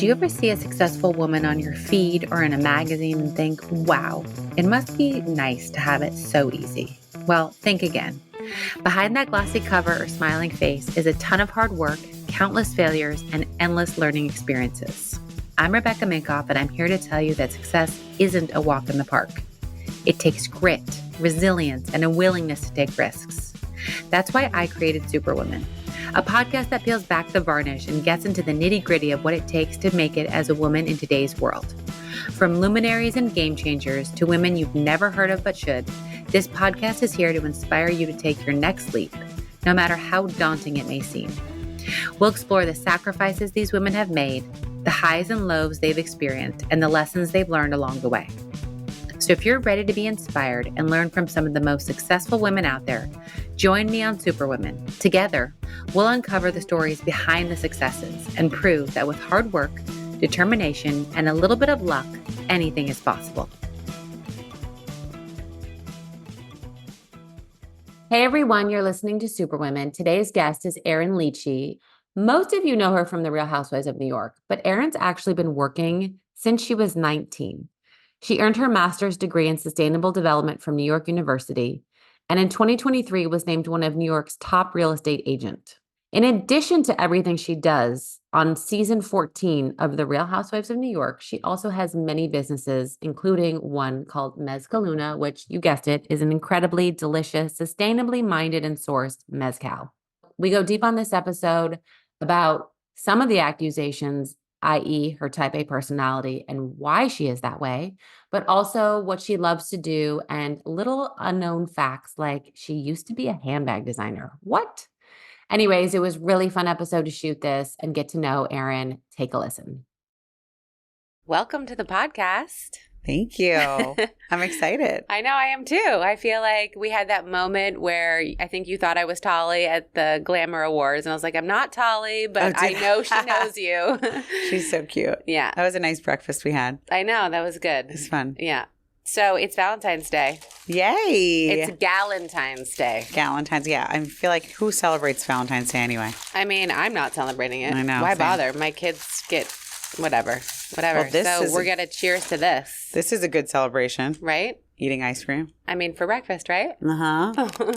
Do you ever see a successful woman on your feed or in a magazine and think, wow, it must be nice to have it so easy? Well, think again. Behind that glossy cover or smiling face is a ton of hard work, countless failures, and endless learning experiences. I'm Rebecca Minkoff, and I'm here to tell you that success isn't a walk in the park. It takes grit, resilience, and a willingness to take risks. That's why I created Superwomen, a podcast that peels back the varnish and gets into the nitty-gritty of what it takes to make it as a woman in today's world. From luminaries and game changers to women you've never heard of but should, this podcast is here to inspire you to take your next leap, no matter how daunting it may seem. We'll explore the sacrifices these women have made, the highs and lows they've experienced, and the lessons they've learned along the way. So if you're ready to be inspired and learn from some of the most successful women out there, join me on Superwomen. Together, we'll uncover the stories behind the successes and prove that with hard work, determination, and a little bit of luck, anything is possible. Hey everyone, you're listening to Superwomen. Today's guest is Erin Lichy. Most of you know her from the Real Housewives of New York, but Erin's actually been working since she was 19. She earned her master's degree in sustainable development from New York University, and in 2023 was named one of New York's top real estate agent. In addition to everything she does on season 14 of The Real Housewives of New York, she also has many businesses, including one called Mezcalum, which, you guessed it, is an incredibly delicious, sustainably minded and sourced mezcal. We go deep on this episode about some of the accusations, i.e. her type A personality and why she is that way, but also what she loves to do and little unknown facts like she used to be a handbag designer. What? Anyways, it was really fun episode to shoot this and get to know Erin. Take a listen. Welcome to the podcast. Thank you. I'm excited. I know I am too. I feel like we had that moment where I think you thought I was Tolly at the Glamour Awards. And I was like, I'm not Tolly, but I know she knows you. She's so cute. Yeah. That was a nice breakfast we had. I know. That was good. It was fun. Yeah. So it's Valentine's Day. Yay. It's Galentine's Day. Galentine's. Yeah. I feel like who celebrates Valentine's Day anyway? I mean, I'm not celebrating it. I know. Why same. bother? My kids get whatever. Well, so we're going to cheers to this. This is a good celebration. Right? Eating ice cream. I mean, for breakfast, right? Uh-huh.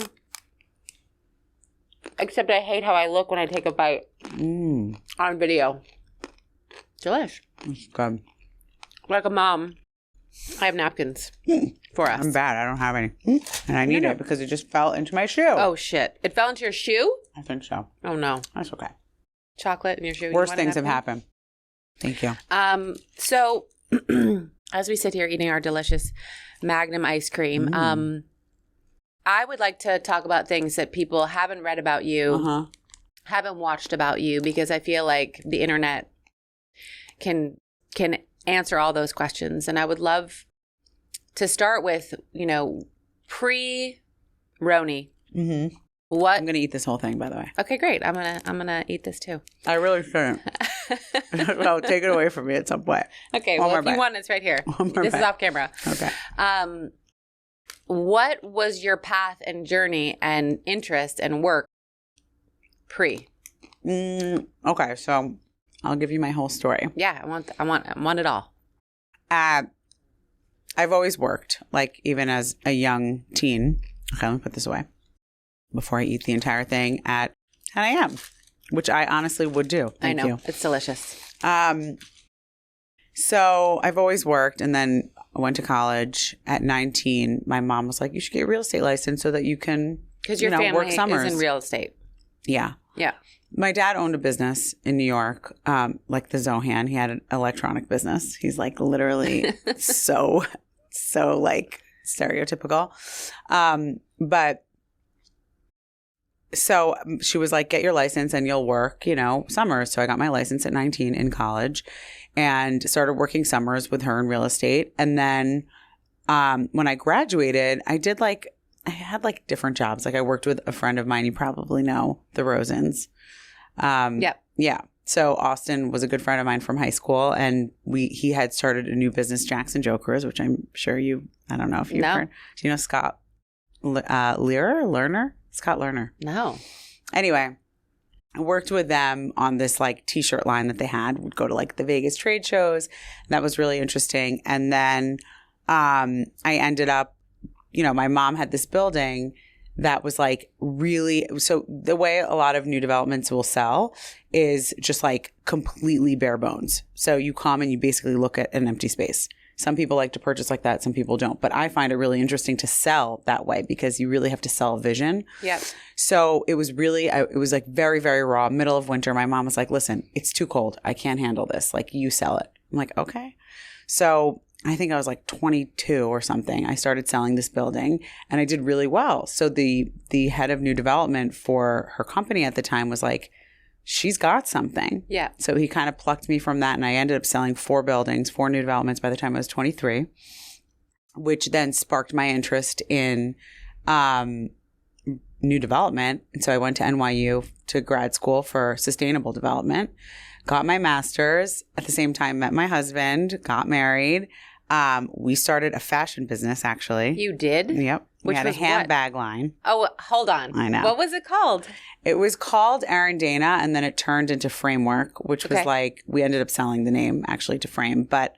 Except I hate how I look when I take a bite on video. Delish. It's good. Like a mom. I have napkins for us. I'm bad. I don't have any. And I need it because it just fell into my shoe. Oh, shit. It fell into your shoe? I think so. Oh, no. That's okay. Chocolate in your shoe? Worse things have happened. Thank you. So as we sit here eating our delicious Magnum ice cream, I would like to talk about things that people haven't read about you, haven't watched about you, because I feel like the internet can answer all those questions. And I would love to start with, pre-RHONY. Mm-hmm. What? I'm going to eat this whole thing, by the way. Okay, great. I'm gonna eat this too. I really shouldn't. Well, take it away from me at some point. Okay, well, if you want, it's right here. This is off camera. Okay. What was your path and journey and interest and work pre? Okay, so I'll give you my whole story. Yeah, I want it all. I've always worked, like even as a young teen. Okay, let me put this away before I eat the entire thing at 10 a.m., which I honestly would do. Thank you. It's delicious. So I've always worked, and then I went to college at 19. My mom was like, you should get a real estate license so that you can, because your family work summers. is in real estate. Yeah. Yeah. My dad owned a business in New York, like the Zohan. He had an electronic business. He's like literally so like stereotypical. But so she was like, get your license and you'll work, summers. So I got my license at 19 in college and started working summers with her in real estate. And then when I graduated, I had different jobs. Like I worked with a friend of mine. You probably know the Rosens. Yep. Yeah. So Austin was a good friend of mine from high school, and he had started a new business, Jackson Jokers, which I'm sure I don't know if you've heard. Do you know Scott Lerner? Scott Lerner. No. Anyway, I worked with them on this like t-shirt line that they had. We'd go to like the Vegas trade shows. That was really interesting. And then I ended up, my mom had this building that was like really, so the way a lot of new developments will sell is just like completely bare bones. So you come and you basically look at an empty space. Some people like to purchase like that. Some people don't. But I find it really interesting to sell that way because you really have to sell a vision. Yeah. So it was really, it was like very, very raw. Middle of winter. My mom was like, listen, it's too cold. I can't handle this. Like, you sell it. I'm like, okay. So I think I was like 22 or something. I started selling this building and I did really well. So the head of new development for her company at the time was like, she's got something. Yeah. So he kind of plucked me from that and I ended up selling 4 buildings, 4 new developments by the time I was 23, which then sparked my interest in new development. And so I went to NYU to grad school for sustainable development, got my master's, at the same time met my husband, got married. We started a fashion business, actually. You did? Yep. We had a handbag line. Oh, hold on. I know. What was it called? It was called Erin Dana, and then it turned into Framework, which was like, we ended up selling the name actually to Frame, but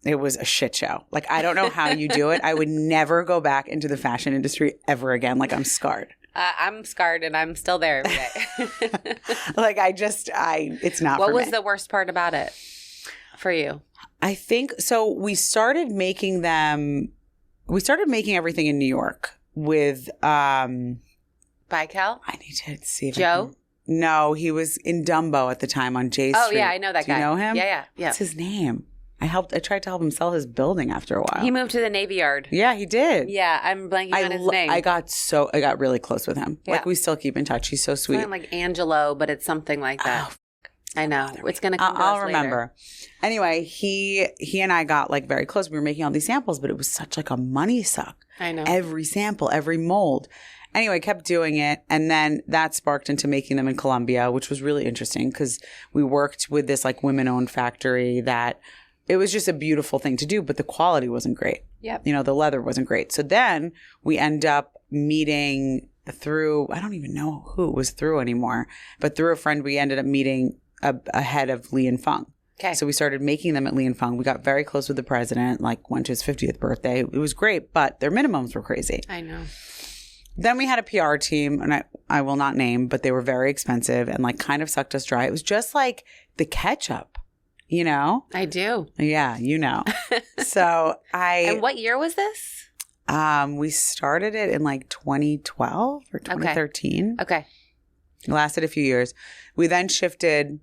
it was a shit show. Like, I don't know how you do it. I would never go back into the fashion industry ever again. Like, I'm scarred. I'm scarred and I'm still there every day. Like, it's not for me. What was the worst part about it for you? I think, so we started making everything in New York with, Bical? I need to see if Joe? No, he was in Dumbo at the time on J Street. Oh, yeah, I know that guy. Do you know him? Yeah. What's his name? I tried to help him sell his building after a while. He moved to the Navy Yard. Yeah, he did. Yeah, I'm blanking on his name. I got really close with him. Yeah. Like, we still keep in touch. He's so sweet. It's not like Angelo, but it's something like that. Oh, I know. It's going to come to us I'll remember. Later. Anyway, he and I got like very close. We were making all these samples, but it was such like a money suck. I know. Every sample, every mold. Anyway, I kept doing it. And then that sparked into making them in Colombia, which was really interesting because we worked with this like women-owned factory that it was just a beautiful thing to do, but the quality wasn't great. Yep. The leather wasn't great. So then we end up meeting through, I don't even know who it was through anymore, but through a friend, we ended up meeting a head of Li & Fung. Okay. So we started making them at Li & Fung. We got very close with the president, like went to his 50th birthday. It was great, but their minimums were crazy. I know. Then we had a PR team, and I will not name, but they were very expensive and like kind of sucked us dry. It was just like the ketchup, I do. Yeah, So And what year was this? We started it in like 2012 or 2013. Okay. It lasted a few years. We then shifted.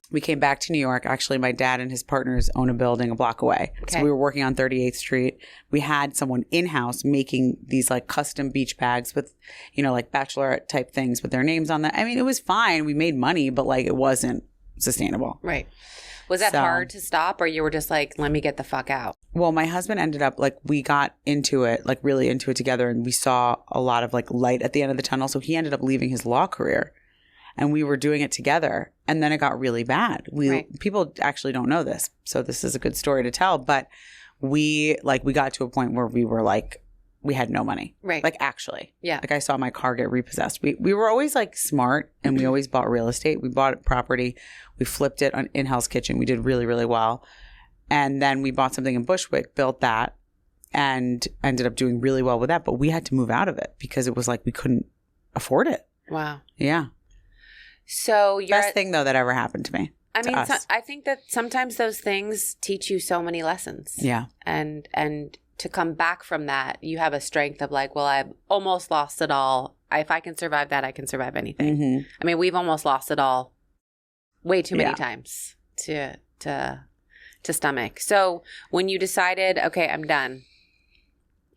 We came back to New York. Actually, my dad and his partners own a building a block away. Okay. So we were working on 38th Street. We had someone in-house making these like custom beach bags with, like bachelorette type things with their names on them. I mean, it was fine. We made money, but like it wasn't sustainable. Right. Was that hard to stop, or you were just like, let me get the fuck out? Well, my husband ended up like, we got into it, like really into it together, and we saw a lot of like light at the end of the tunnel. So he ended up leaving his law career. And we were doing it together. And then it got really bad. People actually don't know this. So this is a good story to tell. But we got to a point where we were like, we had no money. Right. Like actually. Yeah. Like I saw my car get repossessed. We were always like smart and we always bought real estate. We bought property. We flipped it in Hell's Kitchen. We did really, really well. And then we bought something in Bushwick, built that, and ended up doing really well with that. But we had to move out of it because it was like we couldn't afford it. Wow. Yeah. So best thing though that ever happened to me. I mean, I think that sometimes those things teach you so many lessons. Yeah. And to come back from that, you have a strength of like, well, I've almost lost it all. If I can survive that, I can survive anything. Mm-hmm. I mean, we've almost lost it all way too many times to stomach. So when you decided, okay, I'm done,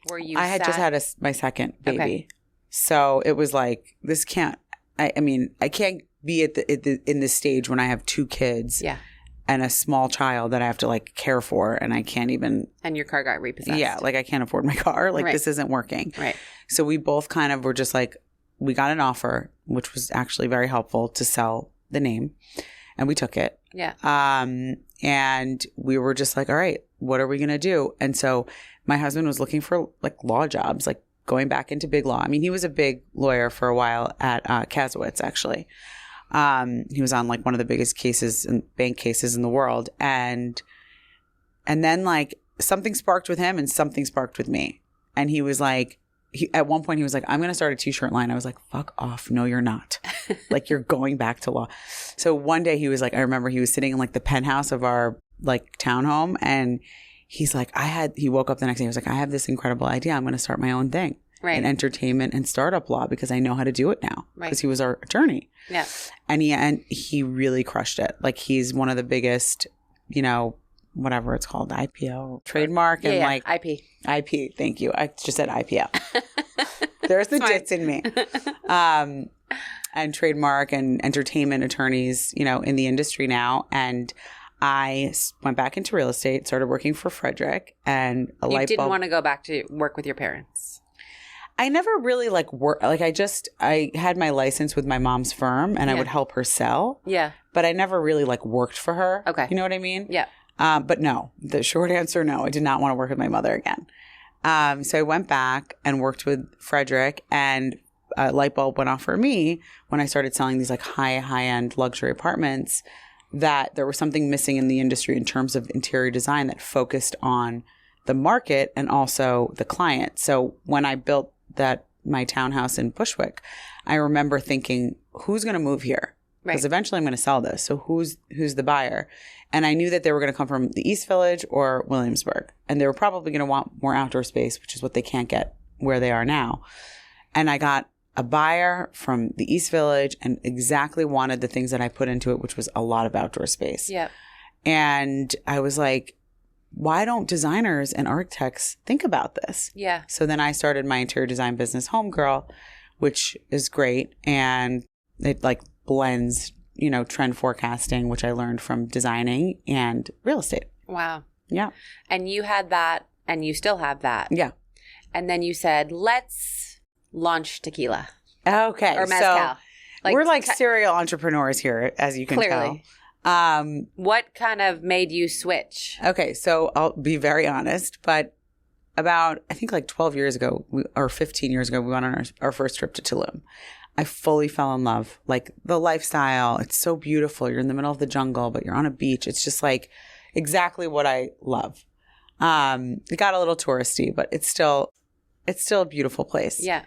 were you? I had just had my second baby, okay. So it was like this can't. I mean, I can't be in this stage when I have 2 kids and a small child that I have to like care for, and I can't even. And your car got repossessed. Yeah, like I can't afford my car. Like this isn't working. Right. So we both kind of were just like, we got an offer, which was actually very helpful to sell the name, and we took it. Yeah. And we were just like, all right, what are we gonna do? And so my husband was looking for like law jobs, like going back into big law. I mean, he was a big lawyer for a while at Kasowitz, actually. He was on like one of the biggest cases and bank cases in the world. And then like something sparked with him and something sparked with me. And he was like, at one point he was like, I'm going to start a t-shirt line. I was like, fuck off. No, you're not. Like, you're going back to law. So one day he was like, I remember he was sitting in like the penthouse of our like townhome, and he's like, he woke up the next day. He was like, I have this incredible idea. I'm going to start my own thing in entertainment and startup law because I know how to do it now. Because he was our attorney. Yeah. And he really crushed it. Like, he's one of the biggest, you know, whatever it's called, IPO, trademark, and like IP. Thank you. I just said IPO. There's the dits in me. And trademark and entertainment attorneys, you know, in the industry now. And I went back into real estate, started working for Frederick, and You didn't want to go back to work with your parents. I never really like work. Like, I had my license with my mom's firm, and I would help her sell. Yeah. But I never really like worked for her. Okay. You know what I mean? Yeah. But no, the short answer, no, I did not want to work with my mother again. So I went back and worked with Frederick, and a light bulb went off for me when I started selling these like high-end luxury apartments, that there was something missing in the industry in terms of interior design that focused on the market and also the client. So when I built my townhouse in Bushwick, I remember thinking, who's going to move here? Because eventually I'm going to sell this. So who's the buyer? And I knew that they were going to come from the East Village or Williamsburg. And they were probably going to want more outdoor space, which is what they can't get where they are now. And I got a buyer from the East Village and exactly wanted the things that I put into it, which was a lot of outdoor space. Yeah. And I was like, why don't designers and architects think about this? Yeah. So then I started my interior design business, Homegirl, which is great. And it like blends, you know, trend forecasting, which I learned from designing, and real estate. Wow. Yeah. And you had that, and you still have that. Yeah. And then you said, let's launch tequila. Okay. Or mezcal. So we're like serial entrepreneurs here, as you can tell. What kind of made you switch? Okay. So I'll be very honest, but about, I think like 12 years ago or 15 years ago, we went on our first trip to Tulum. I fully fell in love. Like, the lifestyle, it's so beautiful. You're in the middle of the jungle, but you're on a beach. It's just like exactly what I love. It got a little touristy, but it's still a beautiful place. Yeah.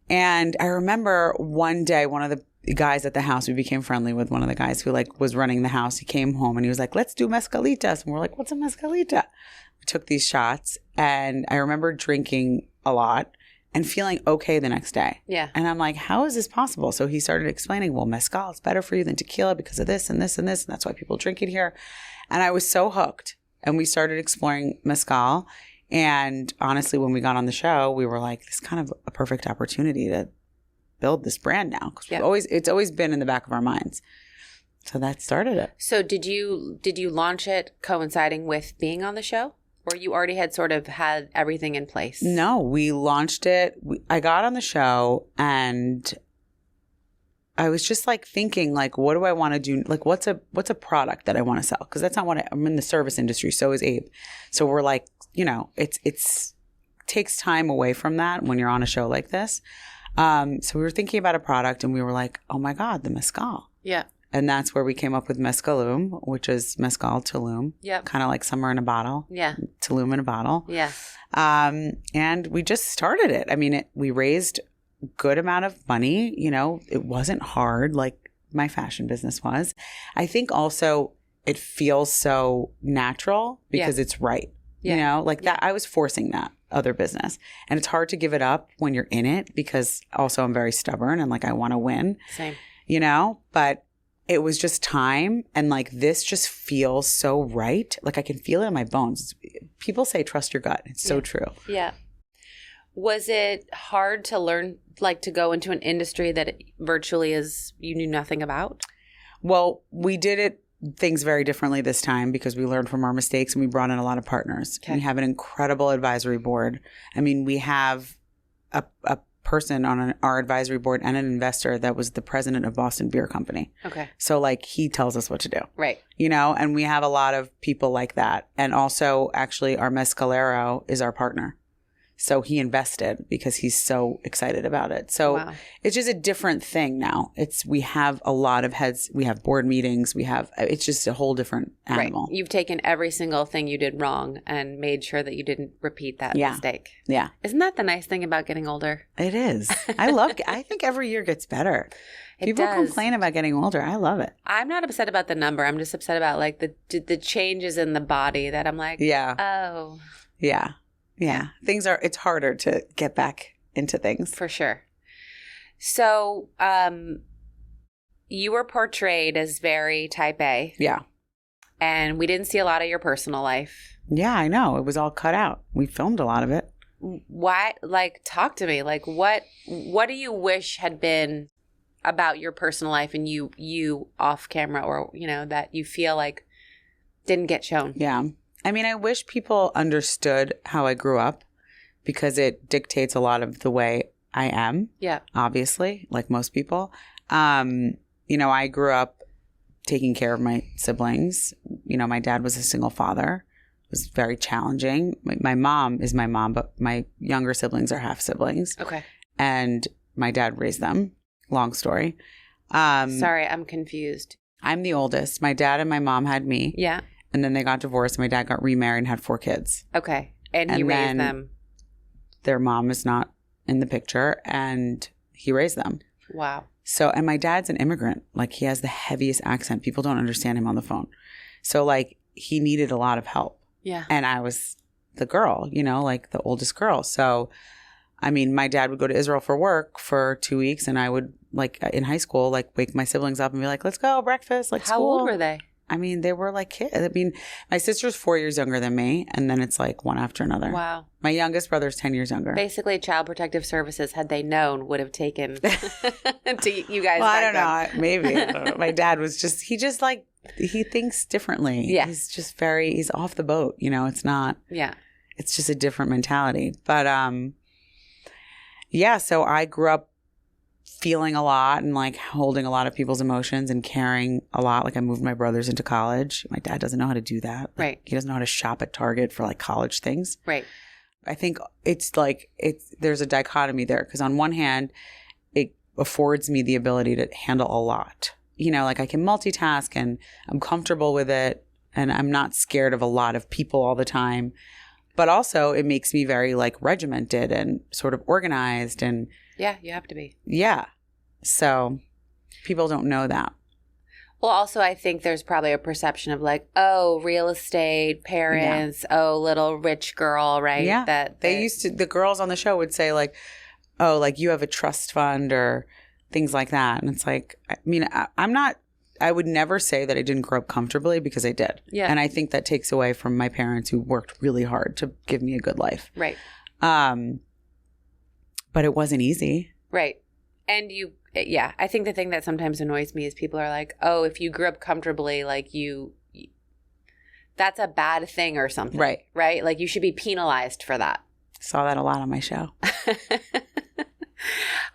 And I remember one day, one of the guys at the house, we became friendly with one of the guys who like was running the house. He came home and he was like, let's do mezcalitas. And we're like, what's a mezcalita? We took these shots, and I remember drinking a lot and feeling okay the next day. Yeah. And I'm like, how is this possible? So he started explaining, well, mezcal is better for you than tequila because of this and this and this. And that's why people drink it here. And I was so hooked. And we started exploring mezcal. And honestly, when we got on the show, we were like, this is kind of a perfect opportunity to build this brand now. Because it's always been in the back of our minds. So that started it. So did you launch it coinciding with being on the show? Or you already had sort of had everything in place? No, we launched it. I got on the show, and I was just like thinking, like, what do I want to do? Like, what's a product that I want to sell? Because that's not what I'm in the service industry. So is Abe. So we're like, you know, it's takes time away from that when you're on a show like this. So we were thinking about a product, and we were like, oh my God, the mezcal. Yeah. And that's where we came up with Mezcalum, which is mezcal Tulum. Yeah. Kind of like summer in a bottle. Yeah. Tulum in a bottle. Yeah. And we just started it. I mean, we raised a good amount of money. You know, it wasn't hard like my fashion business was. I think also it feels so natural because it's right. Yeah. You know, like that. I was forcing that other business. And it's hard to give it up when you're in it, because also I'm very stubborn and like I want to win. Same. You know, but it was just time, and like this just feels so right. Like I can feel it in my bones. People say trust your gut. It's so true. Yeah. Was it hard to learn, like to go into an industry that virtually you knew nothing about? Well, we did things very differently this time because we learned from our mistakes, and we brought in a lot of partners. Okay. We have an incredible advisory board. I mean, we have a person on our advisory board and an investor that was the president of Boston Beer Company. Okay. So like he tells us what to do. Right. You know, and we have a lot of people like that. And also actually our mezcalero is our partner. So he invested because he's so excited about it. So it's just a different thing now. We have a lot of heads. We have board meetings. It's just a whole different animal. Right. You've taken every single thing you did wrong and made sure that you didn't repeat that mistake. Yeah. Isn't that the nice thing about getting older? It is. I think every year gets better. People complain about getting older. I love it. I'm not upset about the number. I'm just upset about like the changes in the body that I'm like, oh. Yeah. Yeah. It's harder to get back into things. For sure. So, you were portrayed as very type A. Yeah. And we didn't see a lot of your personal life. Yeah, I know. It was all cut out. We filmed a lot of it. Why? Like, talk to me. Like, what do you wish had been about your personal life and you off camera, or, that you feel like didn't get shown? Yeah. I mean, I wish people understood how I grew up because it dictates a lot of the way I am. Yeah. Obviously, like most people. I grew up taking care of my siblings. My dad was a single father. It was very challenging. My mom is my mom, but my younger siblings are half siblings. Okay. And my dad raised them. Long story. Sorry, I'm confused. I'm the oldest. My dad and my mom had me. Yeah. And then they got divorced. My dad got remarried and had 4 kids. Okay. And he raised them. Their mom is not in the picture, and he raised them. Wow. So, and my dad's an immigrant. Like, he has the heaviest accent. People don't understand him on the phone. So, like, he needed a lot of help. Yeah. And I was the girl, like the oldest girl. So, I mean, my dad would go to Israel for work for 2 weeks, and I would, like, in high school, like, wake my siblings up and be like, let's go, breakfast, like, How school. old were they? I mean, they were like kids. I mean, my sister's 4 years younger than me, and then it's like one after another. Wow. My youngest brother's 10 years younger. Basically, Child Protective Services, had they known, would have taken to you guys. Well, I don't know. Maybe. I don't know. My dad was he thinks differently. Yeah. He's off the boat. It's not. Yeah. It's just a different mentality. But, so I grew up feeling a lot and like holding a lot of people's emotions and caring a lot. Like, I moved my brothers into college. My dad doesn't know how to do that. Right. He doesn't know how to shop at Target for like college things. Right. I think there's a dichotomy there because on one hand, it affords me the ability to handle a lot. Like, I can multitask and I'm comfortable with it and I'm not scared of a lot of people all the time. But also it makes me very like regimented and sort of organized and yeah, you have to be. Yeah. So people don't know that. Well, also, I think there's probably a perception of like, oh, real estate, parents, little rich girl, right? Yeah. The girls on the show would say like, oh, like you have a trust fund or things like that. And it's like, I mean, I would never say that I didn't grow up comfortably because I did. Yeah. And I think that takes away from my parents who worked really hard to give me a good life. Right. But it wasn't easy. Right. And I think the thing that sometimes annoys me is people are like, oh, if you grew up comfortably, like that's a bad thing or something. Right. Right? Like you should be penalized for that. Saw that a lot on my show.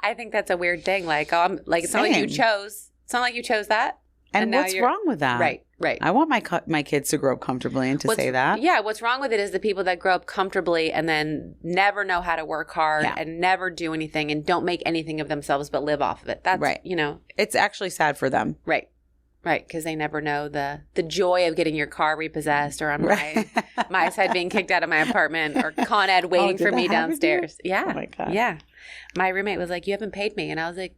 I think that's a weird thing. Like, it's not like you chose. It's not like you chose that. And what's wrong with that? Right, right. I want my kids to grow up comfortably and to say that. Yeah, what's wrong with it is the people that grow up comfortably and then never know how to work hard and never do anything and don't make anything of themselves but live off of it. That's, right. It's actually sad for them. Right. Right, because they never know the joy of getting your car repossessed or on my side being kicked out of my apartment or Con Ed waiting for me downstairs. Yeah. Oh, my God. Yeah. My roommate was like, you haven't paid me. And I was like,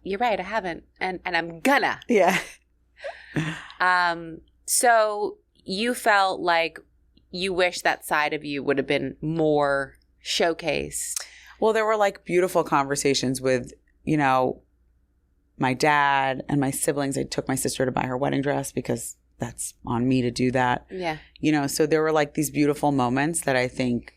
you're right, I haven't. And I'm gonna. Yeah. So you felt like you wish that side of you would have been more showcased. Well, there were like beautiful conversations with, my dad and my siblings. I took my sister to buy her wedding dress because that's on me to do that. Yeah. So there were like these beautiful moments that I think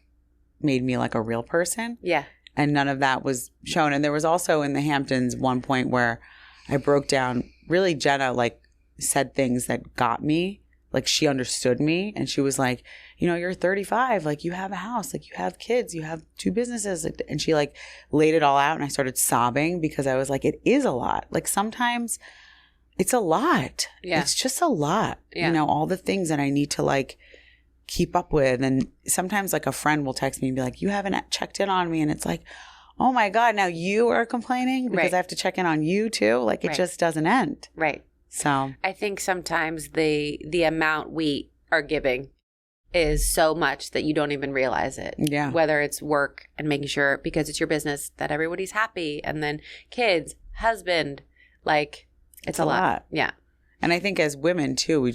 made me like a real person. Yeah. And none of that was shown. And there was also in the Hamptons one point where I broke down. Really, Jenna like said things that got me. Like she understood me. And she was like, you're 35. Like you have a house. Like you have kids. You have 2 businesses. And she like laid it all out. And I started sobbing because I was like, it is a lot. Like sometimes it's a lot. Yeah. It's just a lot. Yeah. All the things that I need to like keep up with. And sometimes like a friend will text me and be like, you haven't checked in on me. And it's like, oh my God, now you are complaining because I have to check in on you too. Like it just doesn't end. Right. So I think sometimes the amount we are giving is so much that you don't even realize it. Yeah. Whether it's work and making sure, because it's your business, that everybody's happy, and then kids, husband, like it's a lot. Yeah. And I think as women too,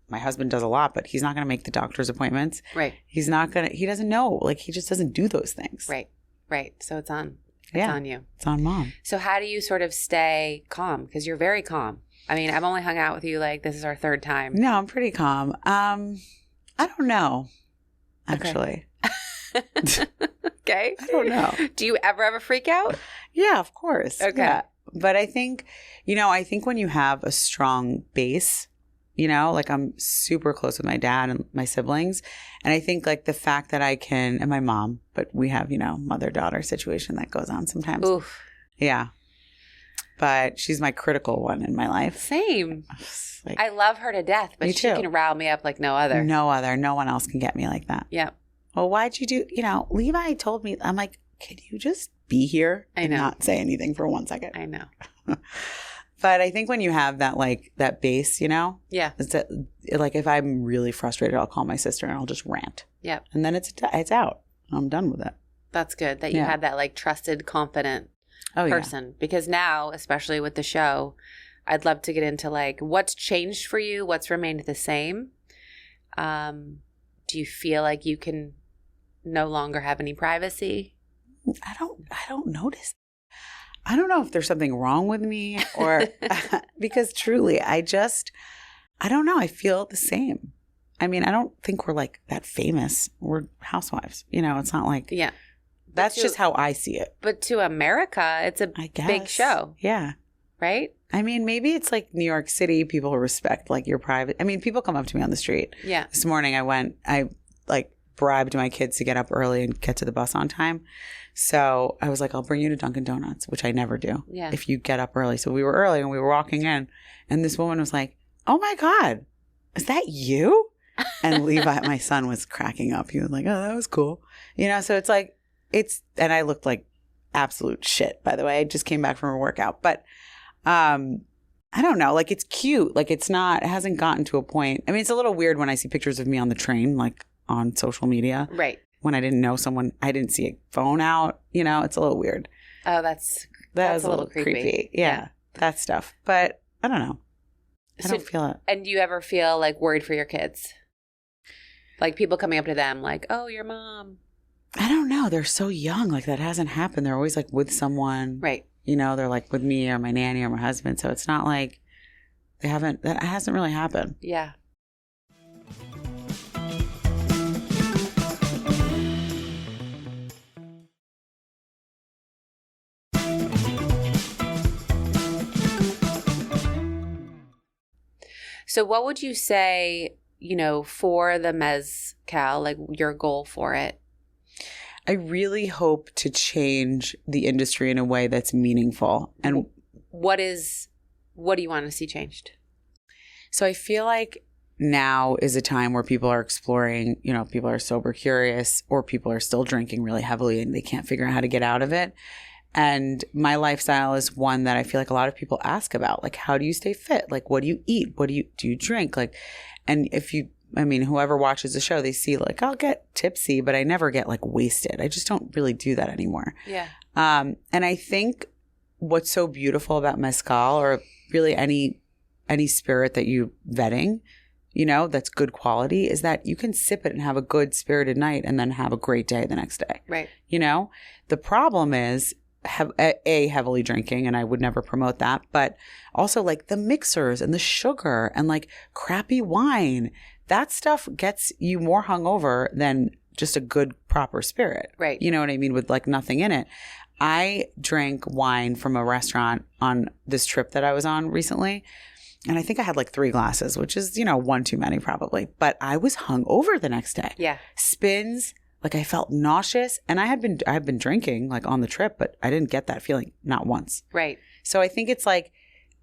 my husband does a lot, but he's not going to make the doctor's appointments. Right. He doesn't know. Like he just doesn't do those things. Right. Right. So it's on you. It's on mom. So how do you sort of stay calm? Because you're very calm. I mean, I've only hung out with you like this is our third time. No, I'm pretty calm. I don't know, actually. Okay. I don't know. Do you ever freak out? Yeah, of course. Okay. Yeah. But I think when you have a strong base, like I'm super close with my dad and my siblings. And I think like the fact that I can, and my mom, but we have, mother-daughter situation that goes on sometimes. Oof. Yeah. But she's my critical one in my life. Same. Like, I love her to death, but she can rile me up like no other. No other. No one else can get me like that. Yeah. Well, why'd you do, Levi told me, I'm like, can you just be here and not say anything for 1 second? I know. But I think when you have that, like, that base, Yeah. it's like if I'm really frustrated, I'll call my sister and I'll just rant. Yeah. And then it's out. I'm done with it. That's good that you had that, like, trusted, confident person. Yeah. Because now, especially with the show, I'd love to get into, like, what's changed for you? What's remained the same? Do you feel like you can no longer have any privacy? I don't notice. I don't know if there's something wrong with me or because truly, I don't know. I feel the same. I mean, I don't think we're like that famous. We're housewives. It's not like, that's just how I see it. But to America, it's a big show. Yeah. Right? I mean, maybe it's like New York City. People respect like your private. I mean, people come up to me on the street. Yeah. This morning I bribed my kids to get up early and get to the bus on time. So I was like, I'll bring you to Dunkin' Donuts, which I never do. Yeah. If you get up early. So we were early and we were walking in and this woman was like, oh my God, is that you? And Levi, my son, was cracking up. He was like, oh, that was cool. So it's like, and I looked like absolute shit, by the way. I just came back from a workout. But I don't know. Like, it's cute. Like, it hasn't gotten to a point. I mean, it's a little weird when I see pictures of me on the train, like on social media. Right. When I didn't know someone, I didn't see a phone out. It's a little weird. Oh, that's a little creepy. Yeah, that stuff. But I don't know. I don't feel it. And do you ever feel like worried for your kids? Like people coming up to them like, oh, your mom. I don't know. They're so young. Like that hasn't happened. They're always like with someone. Right. They're like with me or my nanny or my husband. So it's not like that hasn't really happened. Yeah. So what would you say, for the mezcal, like your goal for it? I really hope to change the industry in a way that's meaningful. And what do you want to see changed? So I feel like now is a time where people are exploring, people are sober curious or people are still drinking really heavily and they can't figure out how to get out of it. And my lifestyle is one that I feel like a lot of people ask about, like, how do you stay fit? Like, what do you eat? Do you drink? Like, and whoever watches the show, they see like, I'll get tipsy, but I never get like wasted. I just don't really do that anymore. Yeah. And I think what's so beautiful about mezcal or really any spirit that you vetting, that's good quality is that you can sip it and have a good spirited night and then have a great day the next day. Right. The problem is heavily drinking, and I would never promote that, but also like the mixers and the sugar and like crappy wine, that stuff gets you more hungover than just a good proper spirit. Right. You know what I mean? With like nothing in it. I drank wine from a restaurant on this trip that I was on recently. And I think I had like 3 glasses, which is, one too many probably. But I was hungover the next day. Yeah. Spins. Like I felt nauseous, and I had been drinking like on the trip, but I didn't get that feeling, not once. Right. So I think it's like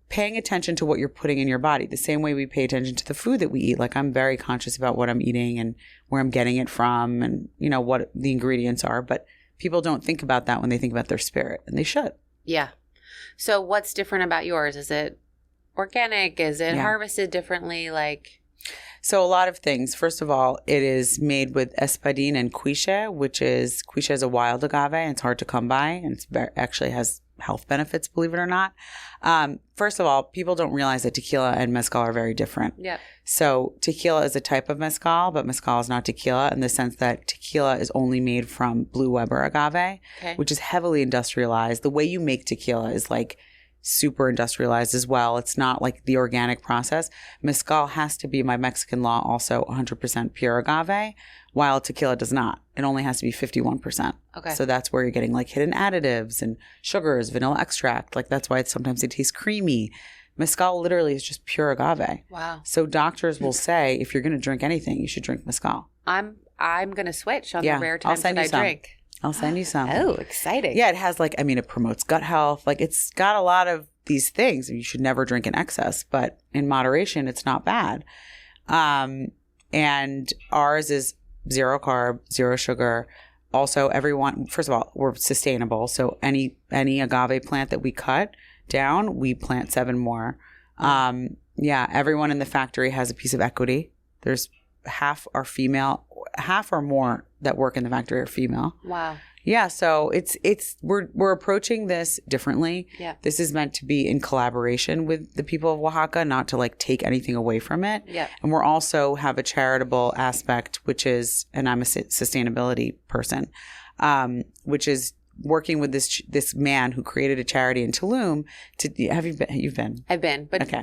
paying attention to what you're putting in your body, the same way we pay attention to the food that we eat. Like I'm very conscious about what I'm eating and where I'm getting it from and, you know, what the ingredients are. But people don't think about that when they think about their spirit, and they should. Yeah. So what's different about yours? Is it organic? Is it harvested differently? Like, so a lot of things. First of all, it is made with espadín and quiche, which is a wild agave, and it's hard to come by, and it's actually has health benefits, believe it or not. First of all, people don't realize that tequila and mezcal are very different. Yeah. So tequila is a type of mezcal, but mezcal is not tequila in the sense that tequila is only made from Blue Weber agave, which is heavily industrialized. The way you make tequila is like super industrialized as well. It's not like the organic process. Mezcal has to be, by Mexican law, also 100% pure agave, while tequila does not. It only has to be 51%. Okay. So that's where you're getting like hidden additives and sugars, vanilla extract. Like that's why sometimes it tastes creamy. Mezcal literally is just pure agave. Wow. So doctors will say, if you're going to drink anything, you should drink mezcal. I'm going to switch on the rare times that I drink. I'll send you some. Oh, exciting. Yeah, it has like, I mean, it promotes gut health. Like it's got a lot of these things. You should never drink in excess, but in moderation, it's not bad. And ours is 0 carb, 0 sugar. Also, first of all, we're sustainable. So any agave plant that we cut down, we plant 7 more. Everyone in the factory has a piece of equity. There's half are female, half or more that work in the factory are female. Wow. Yeah, so we're approaching this differently. Yeah. This is meant to be in collaboration with the people of Oaxaca, not to like take anything away from it. Yeah. And we're also have a charitable aspect, which is, and I'm a sustainability person, which is working with this man who created a charity in Tulum. You've been? I've been, but okay.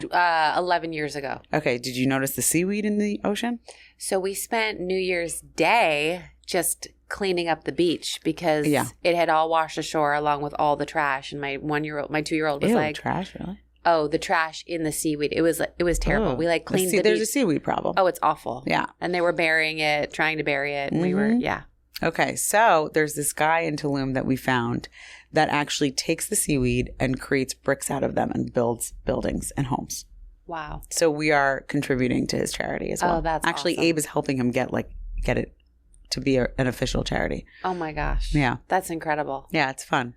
11 years ago. Okay. Did you notice the seaweed in the ocean? So we spent New Year's Day just cleaning up the beach because it had all washed ashore along with all the trash. And my 2-year-old was like, trash, really? Oh, the trash in the seaweed. It was terrible. Oh. We like cleaned the beach. There's a seaweed problem. Oh, it's awful. Yeah. And they were burying it, trying to bury it. And we were, Okay, so there's this guy in Tulum that we found that actually takes the seaweed and creates bricks out of them and builds buildings and homes. Wow. So we are contributing to his charity as well. Oh, that's actually awesome. Abe is helping him get it to be an official charity. Oh my gosh. Yeah. That's incredible. Yeah, it's fun.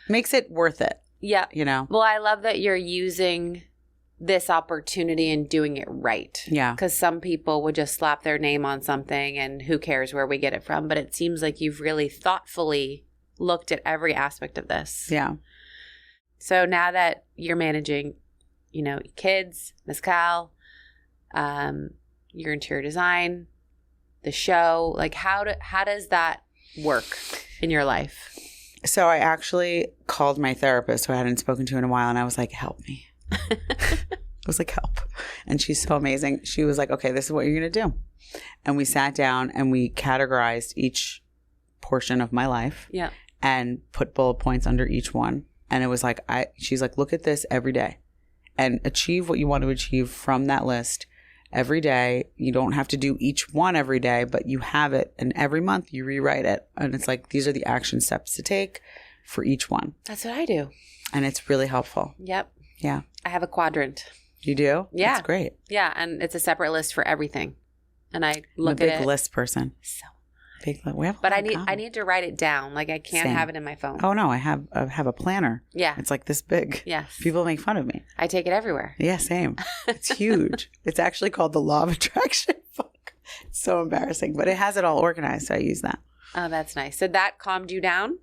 Makes it worth it. Yeah. You know? Well, I love that you're using this opportunity and doing it right. Yeah. Because some people would just slap their name on something and who cares where we get it from. But it seems like you've really thoughtfully looked at every aspect of this. Yeah. So now that you're managing, kids, mezcal, your interior design, the show, like how does that work in your life? So I actually called my therapist who I hadn't spoken to in a while, and I was like, help me. I was like, help. And she's so amazing. She was like, okay, this is what you're going to do. And we sat down and we categorized each portion of my life and put bullet points under each one. And it was like, she's like, look at this every day and achieve what you want to achieve from that list every day. You don't have to do each one every day, but you have it. And every month you rewrite it. And it's like, these are the action steps to take for each one. That's what I do. And it's really helpful. Yep. Yeah. I have a quadrant. You do? Yeah. That's great. Yeah. And it's a separate list for everything. And I look at it. I'm a big list person. So big list. We have but I need to write it down. Like I can't have it in my phone. Oh no, I have a planner. Yeah. It's like this big. Yes. People make fun of me. I take it everywhere. Yeah, same. It's huge. It's actually called the Law of Attraction book. It's so embarrassing, but it has it all organized, so I use that. Oh, that's nice. So that calmed you down?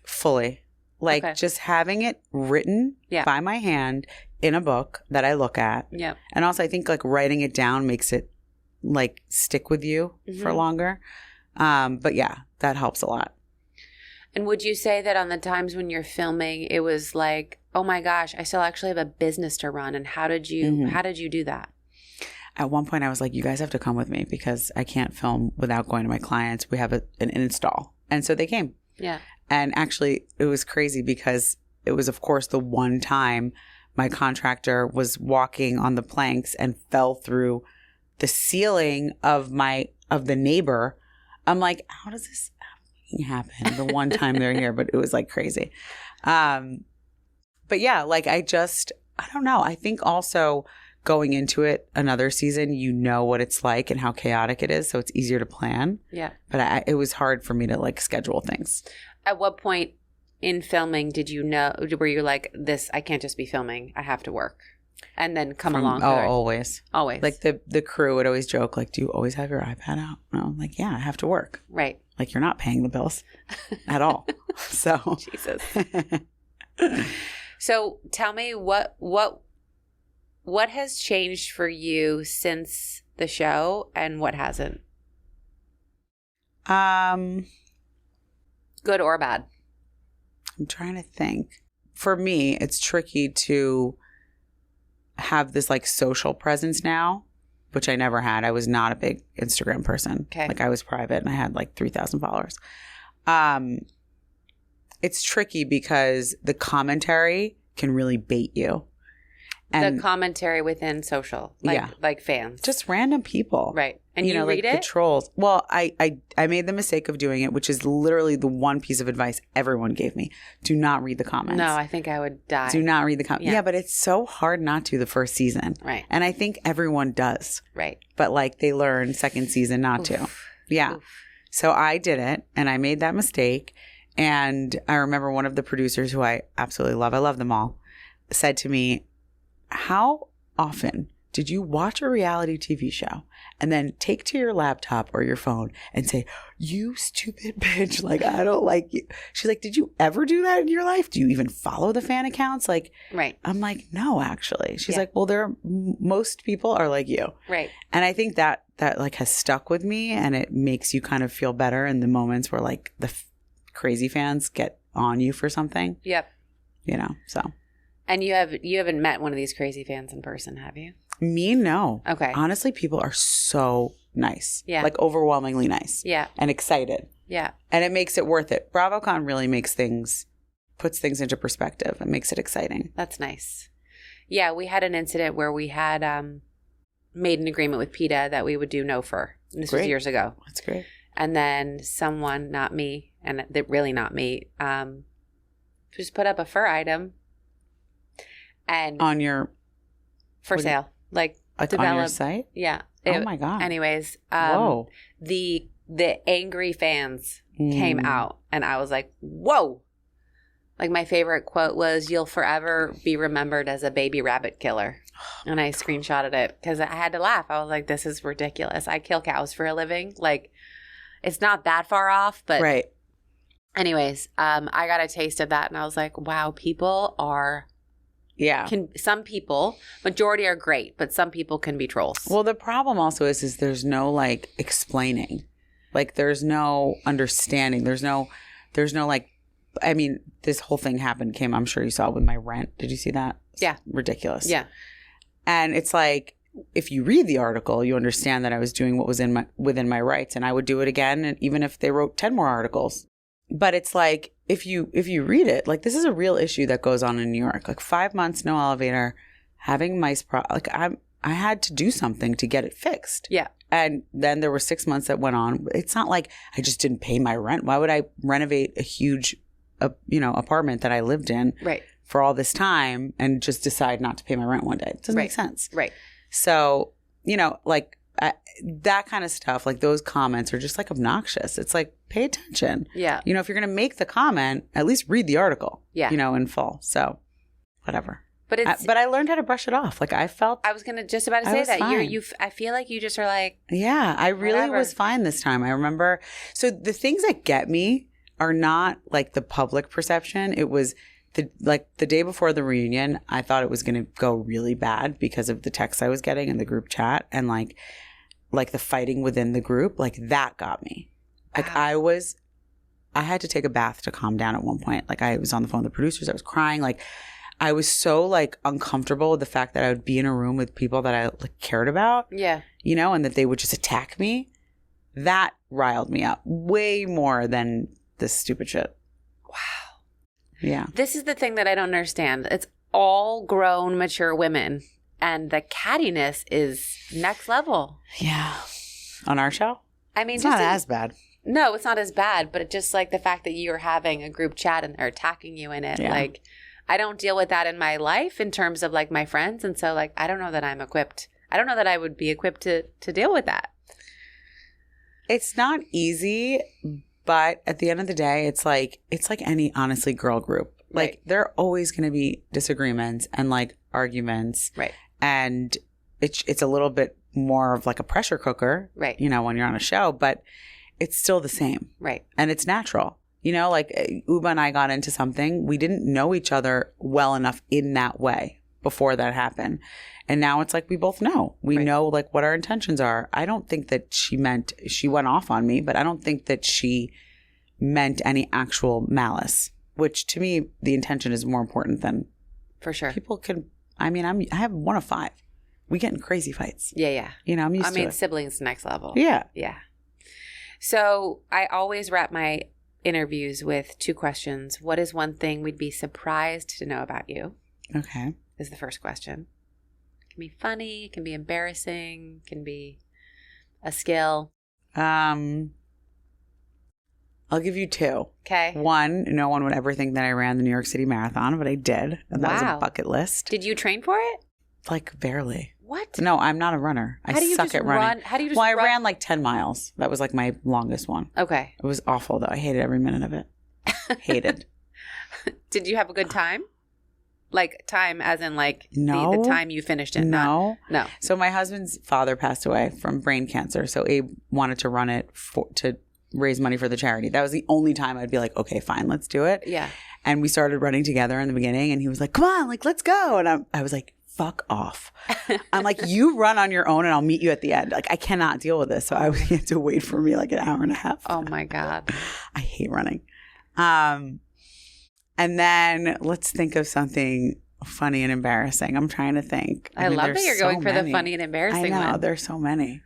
Fully. Like just having it written by my hand in a book that I look at. Yeah. And also I think like writing it down makes it like stick with you for longer. But yeah, that helps a lot. And would you say that on the times when you're filming, it was like, oh my gosh, I still actually have a business to run. And how did you do that? At one point I was like, you guys have to come with me because I can't film without going to my clients. We have an install. And so they came. Yeah. And actually it was crazy because it was, of course, the one time my contractor was walking on the planks and fell through the ceiling of the neighbor. I'm like, how does this happen? The one time they're here, but it was like crazy. But yeah, like I don't know. I think also going into it another season, you know what it's like and how chaotic it is. So it's easier to plan. Yeah. But it was hard for me to like schedule things. At what point in filming did you know, were you like, this, I can't just be filming, I have to work? And then come along. Oh, always. Always. Like the crew would always joke, like, do you always have your iPad out? And I'm like, yeah, I have to work. Right. Like, you're not paying the bills at all. So. Jesus. So tell me what has changed for you since the show and what hasn't? Good or bad? I'm trying to think. For me, it's tricky to have this like social presence now, which I never had. I was not a big Instagram person. Okay. Like I was private and I had like 3,000 followers. It's tricky because the commentary can really bait you. And the commentary within social, like fans. Just random people. Right. And you read like it? The trolls. Well, I made the mistake of doing it, which is literally the one piece of advice everyone gave me. Do not read the comments. No, I think I would die. Do not read the comments. Yeah, but it's so hard not to the first season. Right. And I think everyone does. Right. But like they learn second season not to. Yeah. Oof. So I did it and I made that mistake. And I remember one of the producers who I absolutely love, I love them all, said to me, how often did you watch a reality TV show and then take to your laptop or your phone and say, you stupid bitch, like, I don't like you. She's like, did you ever do that in your life? Do you even follow the fan accounts? Like, right. I'm like, no, actually. She's like, well, most people are like you. Right. And I think that like has stuck with me and it makes you kind of feel better in the moments where like the crazy fans get on you for something. Yep. You know, so. And you haven't met one of these crazy fans in person, have you? Me, no. Okay. Honestly, people are so nice. Yeah. Like overwhelmingly nice. Yeah. And excited. Yeah. And it makes it worth it. BravoCon really puts things into perspective and makes it exciting. That's nice. Yeah, we had an incident where we had made an agreement with PETA that we would do no fur. This was years ago. That's great. And then someone, not me, and really not me, just put up a fur item. And on your for sale, like on your site, yeah. Oh my god. Anyways, whoa! The angry fans came out, and I was like, whoa! Like my favorite quote was, "You'll forever be remembered as a baby rabbit killer," and I screenshotted it because I had to laugh. I was like, "This is ridiculous. I kill cows for a living. Like, it's not that far off, but right." Anyways, I got a taste of that, and I was like, wow, people are. Yeah. Some people, majority are great, but some people can be trolls. Well, the problem also is there's no like explaining. Like there's no understanding. There's no like, I mean, this whole thing came, I'm sure you saw with my rent. Did you see that? Yeah. Ridiculous. Yeah. And it's like, if you read the article, you understand that I was doing what was within my rights and I would do it again. And even if they wrote 10 more articles. But it's like, if you read it, like this is a real issue that goes on in New York. Like 5 months, no elevator, having mice. Like I had to do something to get it fixed. Yeah. And then there were 6 months that went on. It's not like I just didn't pay my rent. Why would I renovate a huge, apartment that I lived in for all this time and just decide not to pay my rent one day? It doesn't make sense. Right. So, like. That kind of stuff, like those comments are just like obnoxious. It's like, pay attention. Yeah. If you're going to make the comment, at least read the article. Yeah. In full. So, whatever. But but I learned how to brush it off. Like I was going to just about to say that fine. I feel like you just are like, yeah, I really was fine this time. I remember. So the things that get me are not like the public perception. It was the day before the reunion, I thought it was going to go really bad because of the texts I was getting in the group chat and like the fighting within the group, like that got me. Like wow. I had to take a bath to calm down at one point. Like I was on the phone with the producers. I was crying. Like I was so like uncomfortable with the fact that I would be in a room with people that I like cared about. Yeah. And that they would just attack me. That riled me up way more than this stupid shit. Wow. Yeah. This is the thing that I don't understand. It's all grown, mature women. And the cattiness is next level. Yeah. On our show? I mean, it's not as bad. No, it's not as bad. But it's just like the fact that you're having a group chat and they're attacking you in it. Yeah. Like, I don't deal with that in my life in terms of like my friends. And so like, I don't know that I'm equipped. I don't know that I would be equipped to deal with that. It's not easy, but at the end of the day, it's like any honestly girl group. Like Right. there are always going to be disagreements and like arguments. Right. And it's a little bit more of like a pressure cooker, Right. you know, when you're on a show, but it's still the same. Right. And it's natural. You know, like Uba and I got into something. We didn't know each other well enough in that way before that happened. And now it's like we both know. We Right. know like what our intentions are. I don't think that she went off on me, but I don't think that she meant any actual malice, which to me, the intention is more important than For sure. people can. I mean, I have 1 of 5. We get in crazy fights. Yeah. Yeah. You know, I'm used to it. Siblings next level. Yeah. Yeah. So I always wrap my interviews with 2 questions. What is one thing we'd be surprised to know about you? Okay. Is the first question. It can be funny, it can be embarrassing, it can be a skill. I'll give you 2. Okay. 1, no one would ever think that I ran the New York City Marathon, but I did. And that was Wow. a bucket list. Did you train for it? Like barely. What? No, I'm not a runner. I suck at running. How do you just Well, I run? ran like 10 miles. That was like my longest one. Okay. It was awful though. I hated every minute of it. Hated. Did you have a good time? Like time as in like No. the time you finished it? No. No. So my husband's father passed away from brain cancer. So Abe wanted to run it to raise money for the charity. That was the only time I'd be like, okay, fine, let's do it. Yeah. And we started running together in the beginning and he was like, come on, like, let's go. And I was like, fuck off. I'm like, you run on your own and I'll meet you at the end. Like, I cannot deal with this. So I had to wait for me like an hour and a half. Oh my God. I hate running. And then let's think of something funny and embarrassing. I'm trying to think. I mean, love there's that you're so going for the many. funny and embarrassing I know. one. There's so many.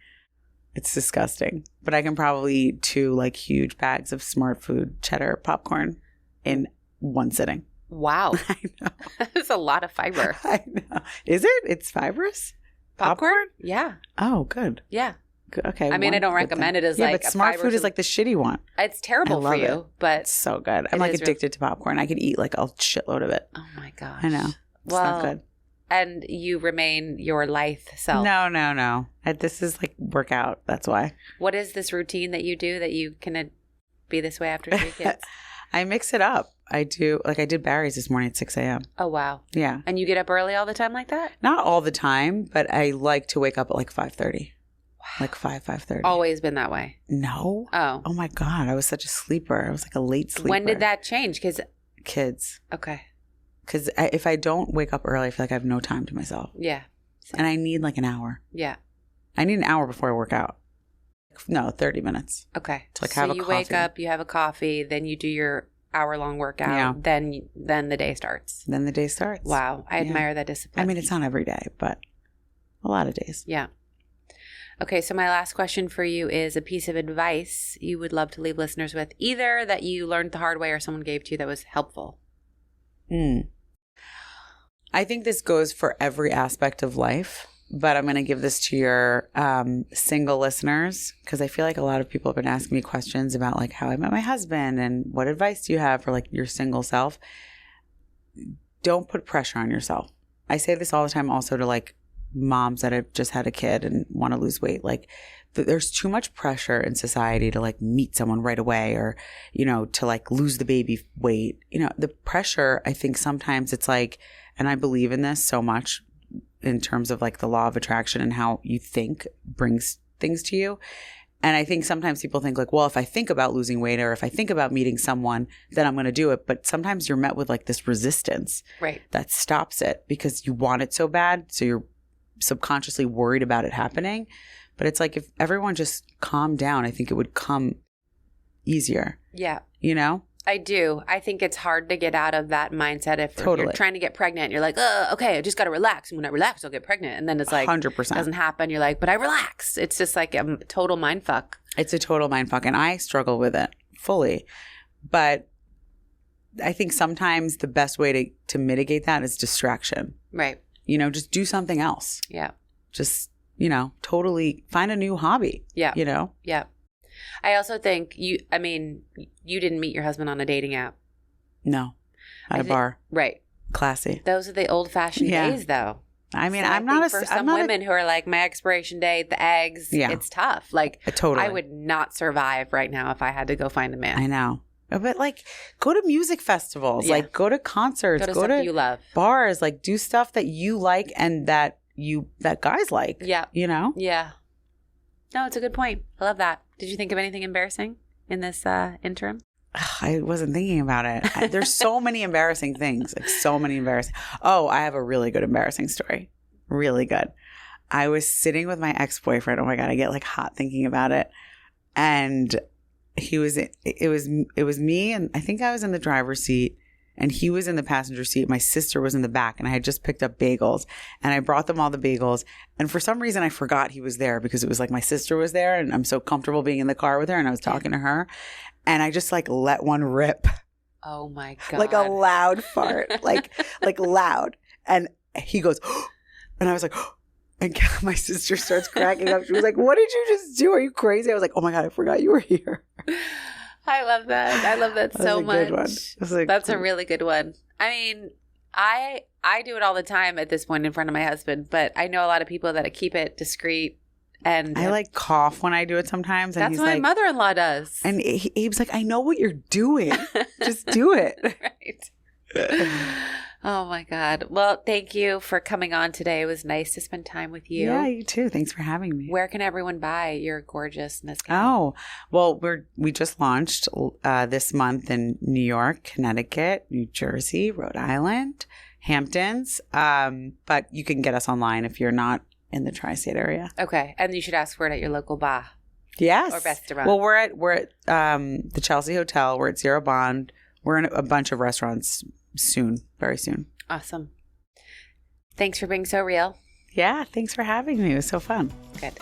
It's disgusting. But I can probably eat 2 like huge bags of Smart Food cheddar popcorn in one sitting. Wow. I know. That's a lot of fiber. I know. Is it? It's fibrous? Popcorn? Yeah. Oh, good. Yeah. Good. Okay. I mean, I don't recommend it as yeah, like but a Smart fiber Food is like the shitty one. It's terrible I for love you, it. but It's so good. I'm It like is addicted to popcorn. I could eat like a shitload of it. oh my gosh. I know. It's Well, not good. and you remain your lithe self. No. This is like workout. That's why. What is this routine that you do that you can be this way after 3 kids? I mix it up. I did Barry's this morning at 6 a.m. Oh, wow. Yeah. And you get up early all the time like that? Not all the time, but I like to wake up at like 5:30. Like 5:30. Always been that way. No. Oh. Oh my God. I was such a sleeper. I was like a late sleeper. When did that change? Because, Kids. okay. Because if I don't wake up early, I feel like I have no time to myself. Yeah. And I need like an hour. Yeah. I need an hour before I work out. No, 30 minutes. Okay. To like so have a you wake coffee. up, you have a coffee, then you do your hour-long workout. Yeah. Then the day starts. Then the day starts. Wow. I Yeah. admire that discipline. I mean, it's not every day, but a lot of days. Yeah. Okay, so my last question for you is a piece of advice you would love to leave listeners with, either that you learned the hard way or someone gave to you that was helpful. I think this goes for every aspect of life, but I'm going to give this to your single listeners because I feel like a lot of people have been asking me questions about like how I met my husband and what advice do you have for like your single self. Don't put pressure on yourself. I say this all the time also to like moms that have just had a kid and want to lose weight. Like there's too much pressure in society to like meet someone right away or, you know, to like lose the baby weight. You know, the pressure, I think sometimes it's like, and I believe in this so much in terms of like the law of attraction and how you think brings things to you. And I think sometimes people think like, well, if I think about losing weight or if I think about meeting someone, then I'm going to do it. But sometimes you're met with like this resistance Right. that stops it because you want it so bad. So you're subconsciously worried about it happening. But it's like if everyone just calmed down, I think it would come easier, Yeah. you know? I do. I think it's hard to get out of that mindset if Totally. you're trying to get pregnant. You're like, okay, I just got to relax. And when I relax, I'll get pregnant. And then it's like, 100%. doesn't happen. You're like, but I relax. It's just like a total mind fuck. It's a total mindfuck. And I struggle with it fully. But I think sometimes the best way to mitigate that is distraction. Right. You know, just do something else. Yeah. Just, you know, totally find a new hobby. Yeah. You know? Yeah. I also think you didn't meet your husband on a dating app. No. At a bar. Right. Classy. Those are the old-fashioned days, though. I mean, So I'm not for some women who are like, my expiration date, the eggs, it's tough. Like, totally. I would not survive right now if I had to go find a man. I know. But like, go to music festivals, like go to concerts, go to you love. bars, like do stuff that you like and that guys like. Yeah. You know? Yeah. No, it's a good point. I love that. Did you think of anything embarrassing in this interim? I wasn't thinking about it. There's so many embarrassing things, like so many embarrassing. Oh, I have a really good embarrassing story. Really good. I was sitting with my ex-boyfriend. Oh my God, I get like hot thinking about it. And it was me, and I think I was in the driver's seat and he was in the passenger seat. My sister was in the back, and I had just picked up bagels and I brought them all the bagels. And for some reason I forgot he was there because it was like my sister was there and I'm so comfortable being in the car with her and I was talking to her. And I just like let one rip. Oh my God. Like a loud fart, like loud. And he goes, and I was like, and my sister starts cracking up. She was like, what did you just do? Are you crazy? I was like, oh my God, I forgot you were here. I love that. I love that so much. That's a really good one. I mean, I do it all the time at this point in front of my husband, but I know a lot of people that keep it discreet. And I like cough when I do it sometimes. And that's what my mother-in-law does. And he was like, I know what you're doing. Just do it. Right. Oh my God. Well, thank you for coming on today. It was nice to spend time with you. Yeah, you too. Thanks for having me. Where can everyone buy your gorgeous mezcal? Oh, well, we just launched this month in New York, Connecticut, New Jersey, Rhode Island, Hamptons. But you can get us online if you're not in the tri-state area. Okay. And you should ask for it at your local bar. Yes. Or restaurant. Well, we're at the Chelsea Hotel. We're at Zero Bond. We're in a bunch of restaurants soon, very soon. Awesome. Thanks for being so real. Yeah. Thanks for having me. It was so fun. Good.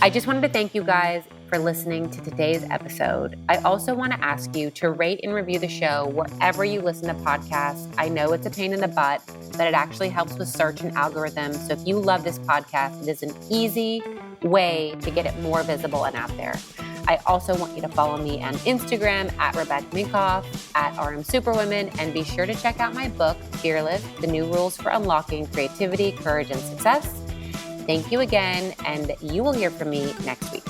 I just wanted to thank you guys for listening to today's episode. I also want to ask you to rate and review the show wherever you listen to podcasts. I know it's a pain in the butt, but it actually helps with search and algorithms. So if you love this podcast, it is an easy way to get it more visible and out there. I also want you to follow me on Instagram at Rebecca Minkoff, at RM Superwomen, and be sure to check out my book, Fearless, The New Rules for Unlocking Creativity, Courage, and Success. Thank you again, and you will hear from me next week.